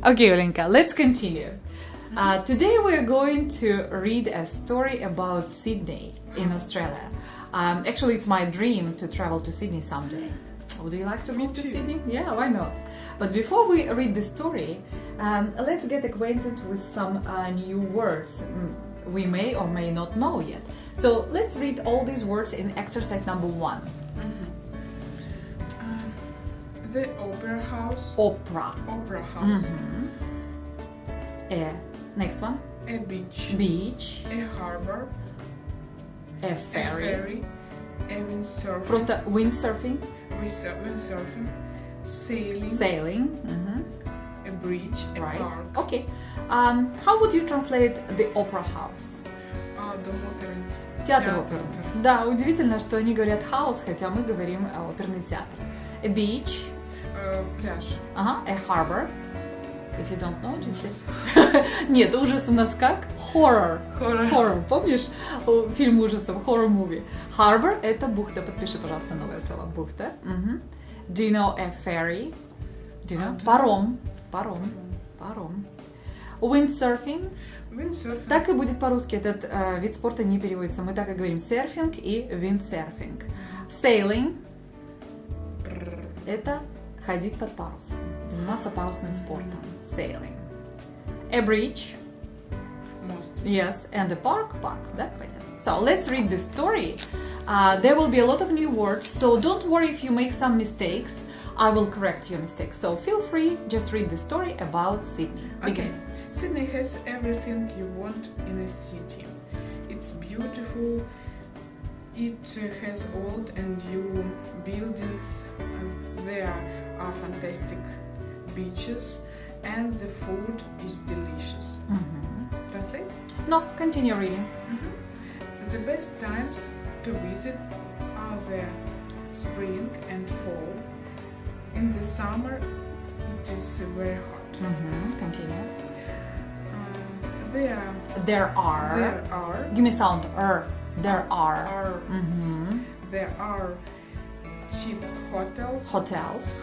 Okay, Olenka, let's continue. Today we're going to read a story about Sydney in Australia. Actually, it's my dream to travel to Sydney someday. Would you like to Me move to too. Sydney? Yeah, why not? But before we read the story, let's get acquainted with some new words we may or may not know yet. So let's read all these words in exercise number 1. The opera house. Opera. Opera house. Next one. A beach. Beach. A harbor. A ferry. A ferry. A windsurfing. Просто windsurfing. Windsurfing. Sailing. Sailing. A bridge. A Right. park. Okay. How would you translate the opera house? Дом оперы. Театр оперы. Да, удивительно, что они говорят house, хотя мы говорим оперный театр. A beach. Пляж. Ага. A harbor. If you don't know, just... Нет, ужас у нас как? Horror. Horror, помнишь? Фильм ужасов, horror movie. Harbor — это бухта. Подпиши, пожалуйста, новое слово. Бухта. Do you know a ferry? Do you know? Паром. Паром. Windsurfing. Windsurfing. Так и будет по-русски. Этот вид спорта не переводится. Мы так и говорим серфинг и windsurfing. Sailing. Это ходить под парус. Заниматься парусным спортом. Sailing. A bridge. Мост. Yes. And a park. Park. Да, понятно. So, let's read the story. There will be a lot of new words, so don't worry if you make some mistakes. I will correct your mistakes. So, feel free, just read the story about Sydney. Okay. Begin. Sydney has everything you want in a city. It's beautiful. It has old and new buildings. There are fantastic beaches, and the food is delicious. Translate? No, continue reading. The best times to visit are the spring and fall. In the summer, it is very hot. Continue. There There are. are Give me sound. There are. there are cheap hotels. Hotels.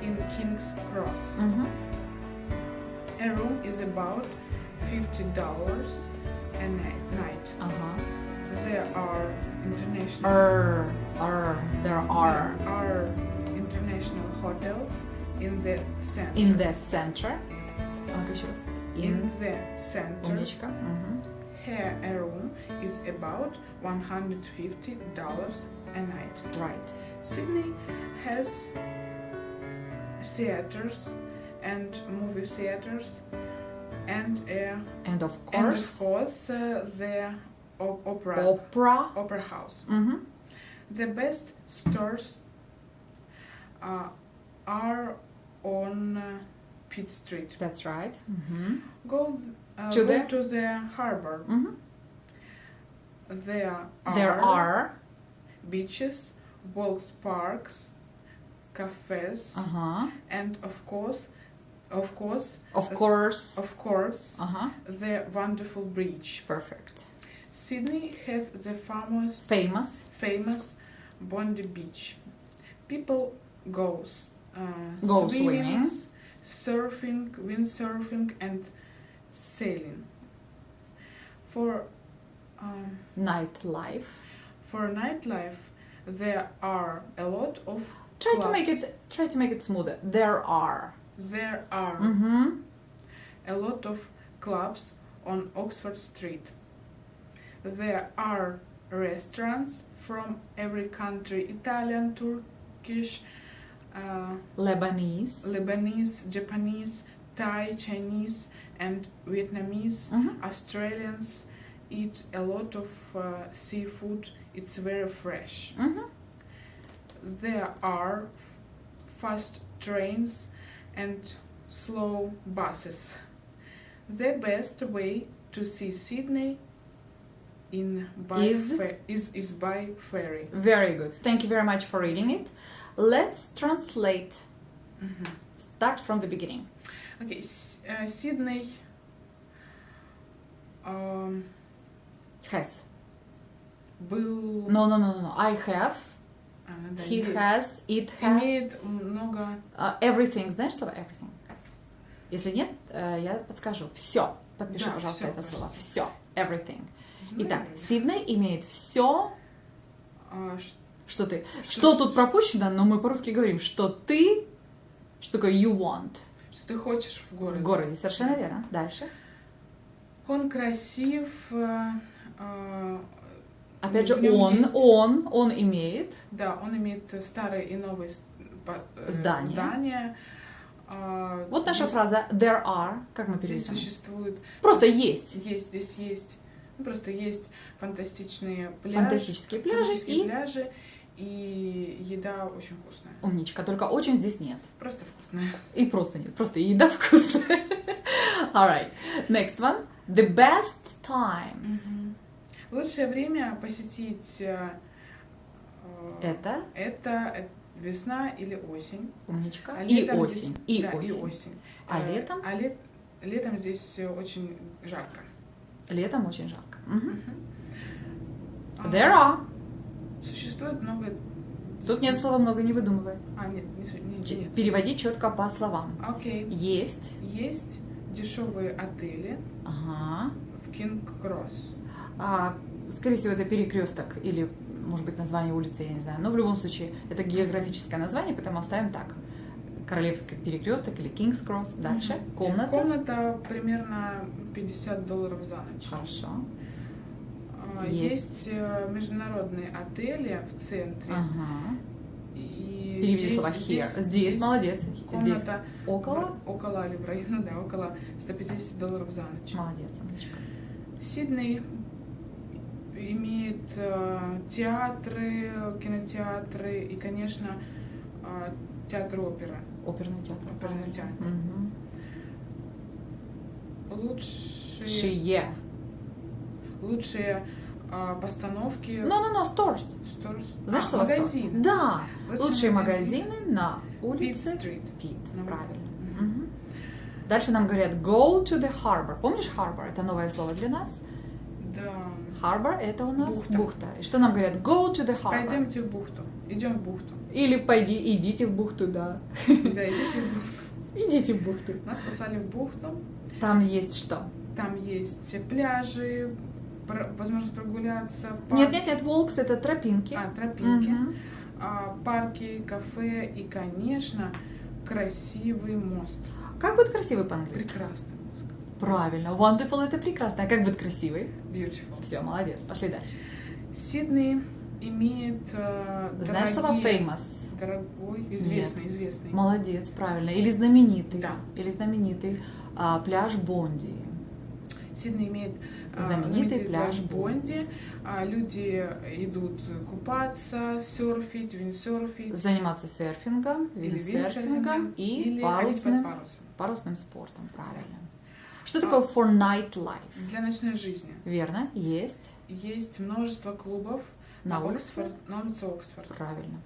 In King's Cross. A room is about $50 a night. There are international. There are. There are international hotels in the center. In the center. Ну-ка еще раз. In the center. Умничка. Here a room is about $150 a night. Right. Sydney has theaters and movie theaters and And of and course. of course the opera Opera. house. The best stores are on Pitt Street. That's right. Go To go the- to the harbor. There are. beaches, walks, parks, cafes, and of course, Of course. the wonderful bridge. Perfect. Sydney has the Famous. Bondi Beach. People go Go swimming, swimming. surfing, windsurfing, and sailing. For Nightlife. for nightlife, there are a lot of Try clubs. to make it smoother. There are. There are a lot of clubs on Oxford Street. There are restaurants from every country: Italian, Turkish, Lebanese. Japanese, Thai, Chinese, and Vietnamese. Australians eat a lot of seafood. It's very fresh. There are fast trains and slow buses. The best way to see Sydney is by ferry. Very good. Thank you very much for reading it. Let's translate. Start from the beginning. Okay, Sydney Has. был... No. I have. да, He есть. has. It has. Имеет много... Everything. Знаешь слово everything? Если нет, я подскажу. Все. Подпиши, Да, пожалуйста, всё, это слово. пожалуйста. Все. Everything. Ну, Итак, да. Сидней имеет все, Ш- что ты... Что- Что тут пропущено, но мы по-русски говорим, что ты... Что такое you want? Что ты хочешь в городе. В городе. Совершенно верно. Дальше. Он красив. Опять же, в нём есть- он имеет... Да, он имеет старые и новые Здания. здания. Вот наша Здесь- фраза there are. Как мы Здесь переведем? существует, Просто есть. здесь есть, ну, просто есть фантастичные пляжи, Фантастические пляжи пляжи, и еда очень вкусная. Умничка. Только очень здесь нет. Просто вкусная. И просто нет. Просто еда вкусная. Alright. Next one. The best times. Лучшее время посетить Это весна или осень. умничка. А И летом осень. здесь- И да, осень. и осень. А летом? Летом здесь очень жарко. Летом очень жарко. Мгм. А, There are. Существует много... Тут нет слова много, не выдумывай. нет, нет. Переводи четко по словам. Окей. Есть. Есть дешевые отели Ага. в Кинг-Кросс. Скорее всего, это перекресток или, может быть, название улицы, я не знаю. Но в любом случае, это географическое название, поэтому оставим так. Королевский перекресток или Кингс Кросс. Дальше. Комната. Комната примерно $50 за ночь. Хорошо. Есть международные отели в центре. Ага. И Переведи слово here. Здесь, молодец. Здесь. Комната Около. около или в районе, да, около $150 за ночь. Молодец, умничка. Сидней имеет театры, кинотеатры и, конечно, театр оперы. Оперный театр. Оперный театр. Мгм. Лучшие постановки. No, stores. Stores. Знаешь слово store? магазины. Да. Лучшие Лучшие магазины. магазины на улице Pitt-Street. Pitt. На- Правильно. Мгм. Мгм. Дальше нам говорят go to the harbor. Помнишь harbor? Это новое слово для нас. Да. Harbor это у нас Бухта. бухта. И что нам говорят? Go to the harbor. Пойдемте в бухту. Идем в бухту. Или идите в бухту, да. Да, идите в бухту. Идите в бухту. Нас послали в бухту. Там есть что? Там есть пляжи, возможность прогуляться. Нет, волкс это тропинки. Тропинки. Мгм. Парки, кафе и, конечно, красивый мост. Как будет красивый по-английски? Прекрасный мост. Правильно. Wonderful это прекрасно. А как будет красивый? Beautiful. Все, молодец. Пошли дальше. Сидней имеет Знаешь слово famous? дорогой, известный. Молодец, правильно. Или знаменитый. Да. Или знаменитый пляж Бонди. Сидней имеет Знаменитый пляж Бонди. Люди идут купаться, серфить, виндсерфить. Заниматься серфингом, Или виндсерфингом и или ходить под парусом. парусным спортом. Правильно. Что такое for nightlife? Для ночной жизни Верно, есть. есть множество клубов На улице? на улице Оксфорд. Правильно.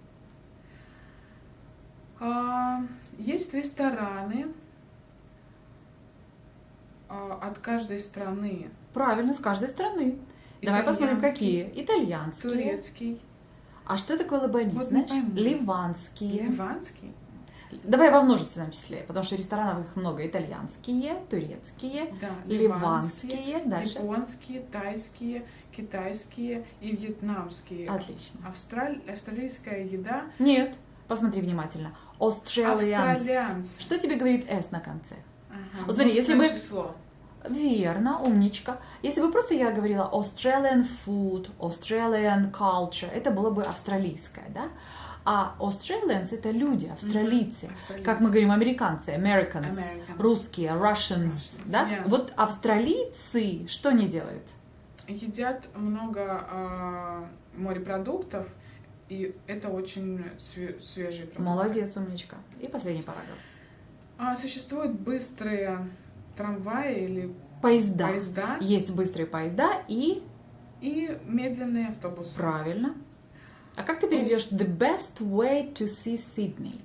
Есть рестораны от каждой страны. Правильно, с каждой страны. Давай посмотрим, какие. Итальянские. Турецкий, А что такое лабанис, Вот не знаешь? пойму. Ливанские. ливанский, Давай во множественном числе, потому что ресторанов их много. Итальянские, турецкие, да, ливанские. Дальше. японские, тайские, китайские и вьетнамские. Отлично. Австралийская еда. Нет, посмотри внимательно. Australians. Австралианцы. Что тебе говорит S на конце? Ага, Вот смотри, если множественное бы- число. Верно, умничка. Если бы просто я говорила Australian food, Australian culture, это было бы австралийское, да? А Australians это люди, австралийцы. Австралийцы. Как мы говорим, американцы, Americans, Americans. русские, Russians, Russians, да? yeah. Вот австралийцы что не делают? Едят много морепродуктов, и это очень свежие продукты. Молодец, умничка. И последний параграф. Существуют быстрые трамваи или Поезда. поезда Есть быстрые поезда и... и медленные автобусы. Правильно. А как ты переведешь the best way to see Sydney?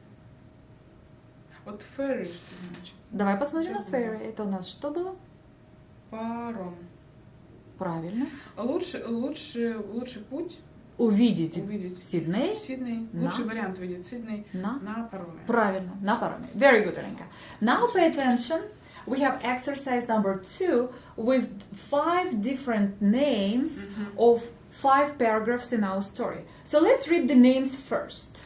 Вот ferry, что значит? Давай посмотрим на Сейчас ferry. Это у нас что было? Паром. Правильно. Лучший путь Увидеть увидеть Сидней Сидней. на- Лучший вариант увидеть Сидней на... на пароме. Правильно, на пароме. Very good, Alenka. Now pay attention we have exercise number 2 with 5 different names of 5 paragraphs in our story. So let's read the names first.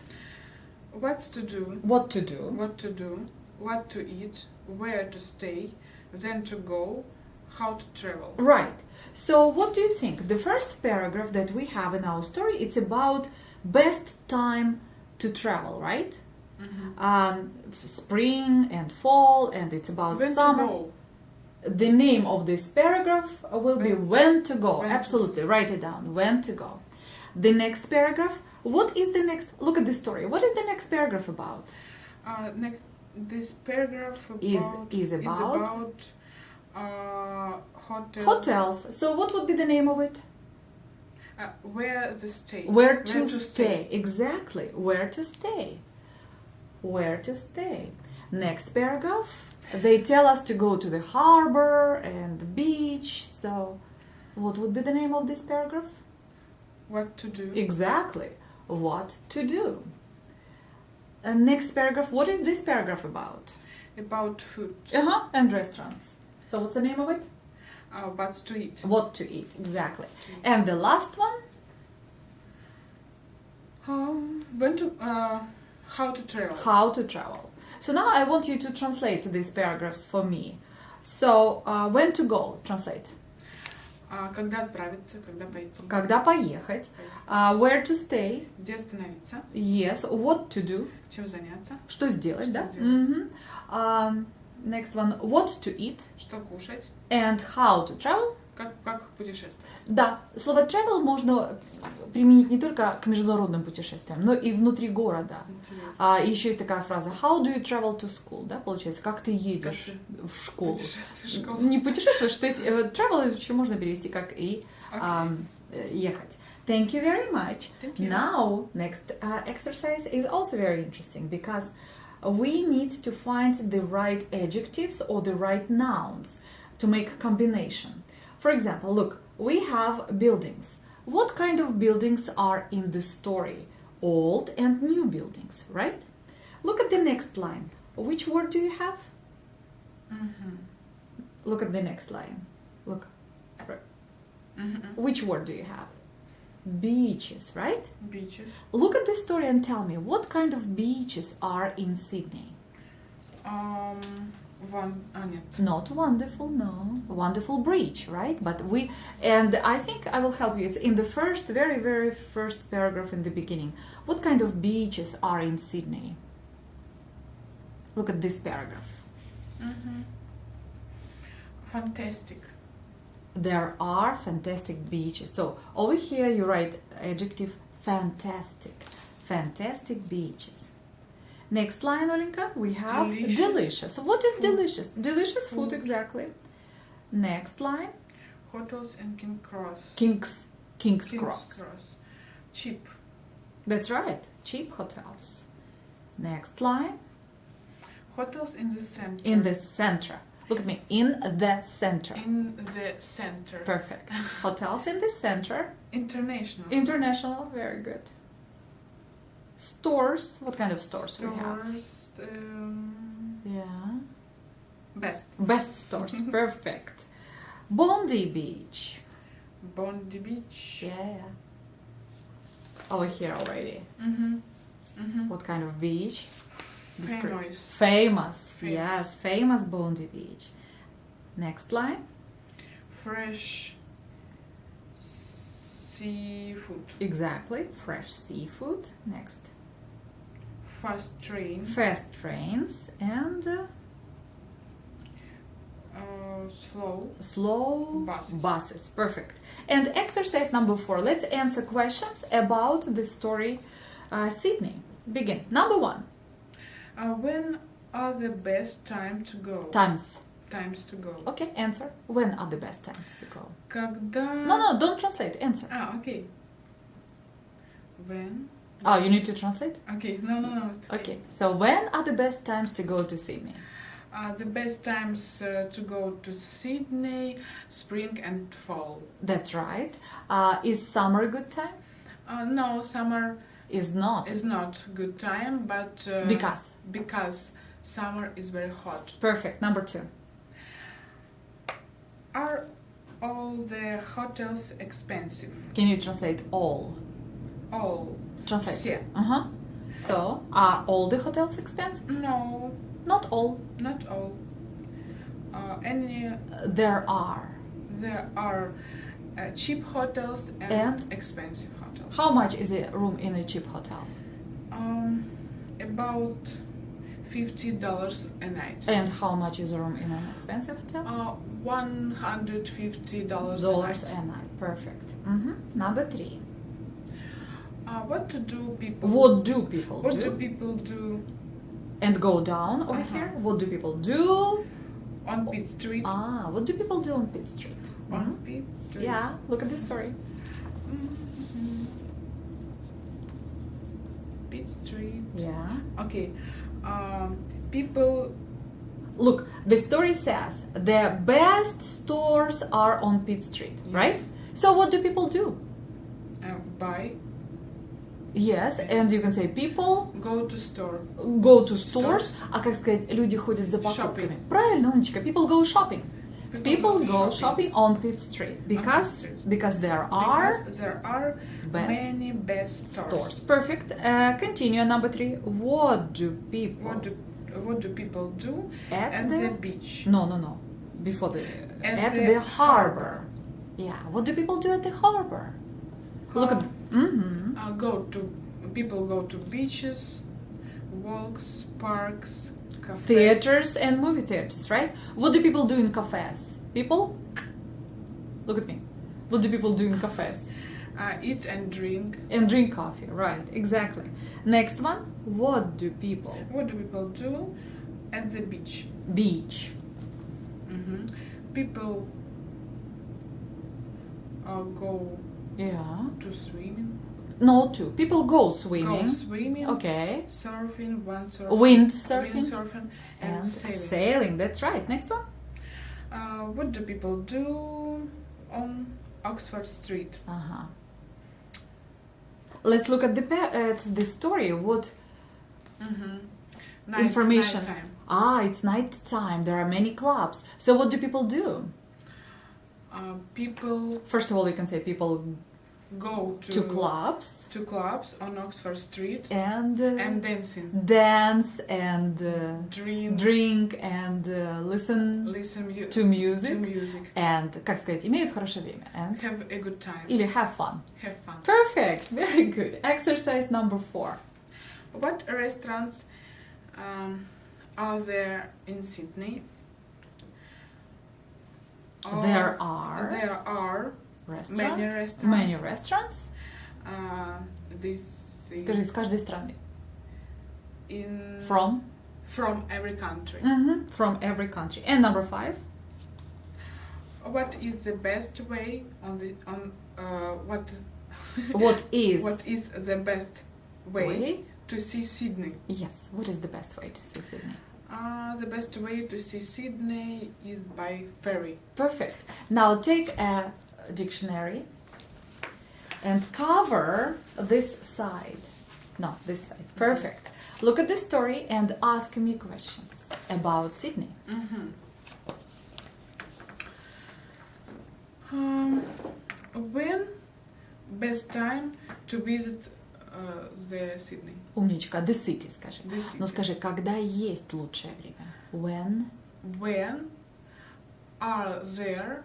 What's to do? What to do? What to do? What to eat? Where to stay? Then to go? How to travel? Right. So what do you think? The first paragraph that we have in our story, it's about best time to travel, right? Spring and fall, and it's about When summer. to go? The name of this paragraph will be when to go. When to Absolutely, write it down. When to go. The next paragraph. What is the next? Look at the story. What is the next paragraph about? This paragraph Is about hotels. Hotels. So what would be the name of it? Where to stay? Where to stay. Exactly. Where to stay. Where to stay. Next paragraph. They tell us to go to the harbor and the beach. So what would be the name of this paragraph? What to do? Exactly. What to do. Next paragraph. What is this paragraph about? About food. And restaurants. So what's the name of it? What to eat? What to eat. Exactly. And the last one? How to travel. How to travel. So now I want you to translate these paragraphs for me. So, when to go, translate. Когда отправиться, когда пойти. Когда поехать. Where to stay. Где остановиться. Yes. What to do. Чем заняться. Что сделать, да? сделать. Next one. What to eat. Что кушать. And how to travel. Как путешествовать. Да, слово travel можно применить не только к международным путешествиям, но и внутри города. Интересно. Еще есть такая фраза how do you travel to school, да, получается, как ты едешь в школу. Путешествуешь в школу. Не путешествуешь, то есть travel еще можно перевести как и ехать. Thank you very much. Thank you. Now, next exercise is also very interesting because we need to find the right adjectives or the right nouns to make a combination. For example, look, we have buildings. What kind of buildings are in the story? Old and new buildings, right? Look at the next line. Which word do you have? Look at the next line. Look. Which word do you have? Beaches, right? Beaches. Look at this story and tell me what kind of beaches are in Sydney. Нет. Not wonderful, no. Wonderful bridge, right? But and I think I will help you. It's in the very, very first paragraph in the beginning. What kind of beaches are in Sydney? Look at this paragraph. Fantastic. There are fantastic beaches. So over here you write adjective fantastic. Fantastic beaches. Next line, Olenka, we have delicious. So what is delicious? Delicious food, exactly. Next line. Hotels and King's Cross. King's Cross. Cheap. That's right. Cheap hotels. Next line. Hotels in the center. In the center. Look at me. In the center. In the center. Perfect. Hotels in the center. International. International. Very good. Stores. What kind of stores we have? Stores. Yeah. Best stores. Perfect. Bondi Beach. Bondi Beach. Yeah. Over here already. What kind of beach? Famous. Yes, famous Bondi Beach. Next line. Fresh seafood. Exactly. Fresh seafood. Next. Fast train. Fast trains and slow buses. Perfect. And exercise number 4. Let's answer questions about the story Sydney. Begin. Number 1. When are the best time to go? Times to go. Okay, answer. When are the best times to go? Когда... No, don't translate. Answer. Okay. When? Oh, you need to translate? Okay, no, it's okay. So when are the best times to go to Sydney? The best times to go to Sydney, spring and fall. That's right. Is summer a good time? No, summer is not good time, but because summer is very hot. Perfect. Number 2. Are all the hotels expensive? Can you translate all? All. Translate. Все. Uh-huh. So, are all the hotels expensive? No, Not all. not all. There are. There are cheap hotels and expensive hotels. How much is a room in a cheap hotel? About $50 a night. And how much is a room in an expensive hotel? $150 Dollars a night. a night. Perfect. Mm-hmm. Number 3. What do people What do people do? What do people do And go down over Uh-huh. here. What do people do? on Pitt Street? What do people do on Pitt Street? On Mhm. Pitt Street. Yeah, look at this story. Mhm. Pitt Street. Yeah. Okay. People. Look, the story says the best stores are on Pitt Street, right? Yes. So what do people do? Buy. Yes, and you can say people Go to store. go to stores. А как сказать, люди ходят за покупками? Правильно, умничка. People go shopping. People go shopping on Pitt Street because Pitt Street. because there are Because there are best many best stores. Perfect. Continue number 3. What do people What do people do at the beach? No. Before the At the the harbor. Yeah. What do people do at the harbor? Look at. People go to beaches, walks, parks, cafes. Theaters and movie theaters, right? What do people do in cafes? People, look at me. What do people do in cafes? Eat and drink. And drink coffee, right? Exactly. Next one. What do people? What do people do at the beach? Beach. People go Yeah. to swimming. No, two. People go swimming. Go swimming. Okay. Surfing, Windsurfing and sailing. sailing. That's right. Next one. What do people do on Oxford Street? Uh-huh. Let's look at the story. What information? Nighttime. It's night time. There are many clubs. So what do people do? People First of all, you can say people go to clubs to clubs on Oxford Street and dancing, dance and drink and listen to to music music, and, как сказать, имеют хорошее время and have a good time, или have fun. have fun. Perfect. Very good. Exercise number 4. What restaurants are there in Sydney? There are restaurants. Many restaurants. This Скажи, с каждой страны. in From every country. From every country. And number 5. What is the best way What is the best way to see Sydney? Yes. What is the best way to see Sydney? The best way to see Sydney is by ferry. Perfect. Now take a dictionary and cover this side. No, this side. Perfect. Look at the story and ask me questions about Sydney. When best time to visit the Sydney? Умничка. The city, скажи. The city. Ну скажи, когда есть лучшее время? When are there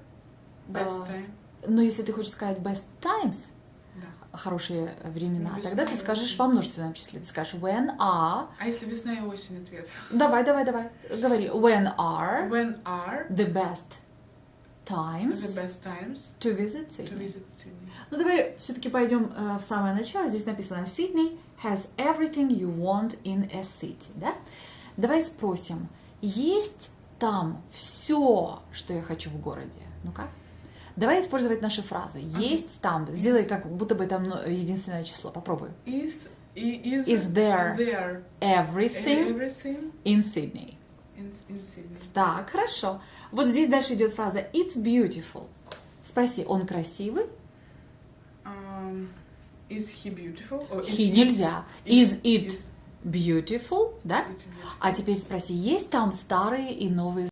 best time? Но если ты хочешь сказать best times, Да. хорошие времена, Весна тогда ты и скажешь осень. во множественном числе. Ты скажешь when are... А если весна и осень ответ? Давай. Говори. When are the best times the best times to visit to Sydney? visit Sydney? Ну, давай все-таки пойдем в самое начало. Здесь написано Sydney has everything you want in a city, да? Давай спросим, есть там все, что я хочу в городе? Ну-ка. Давай использовать наши фразы. Есть там. Сделай как будто бы там единственное число. Попробуй. Is there everything in Sydney? in Sydney? Так, хорошо. Вот здесь дальше идет фраза It's beautiful. Спроси, он красивый? Is he beautiful? Or He нельзя. Is it is beautiful? Да? it beautiful? А теперь спроси, есть там старые и новые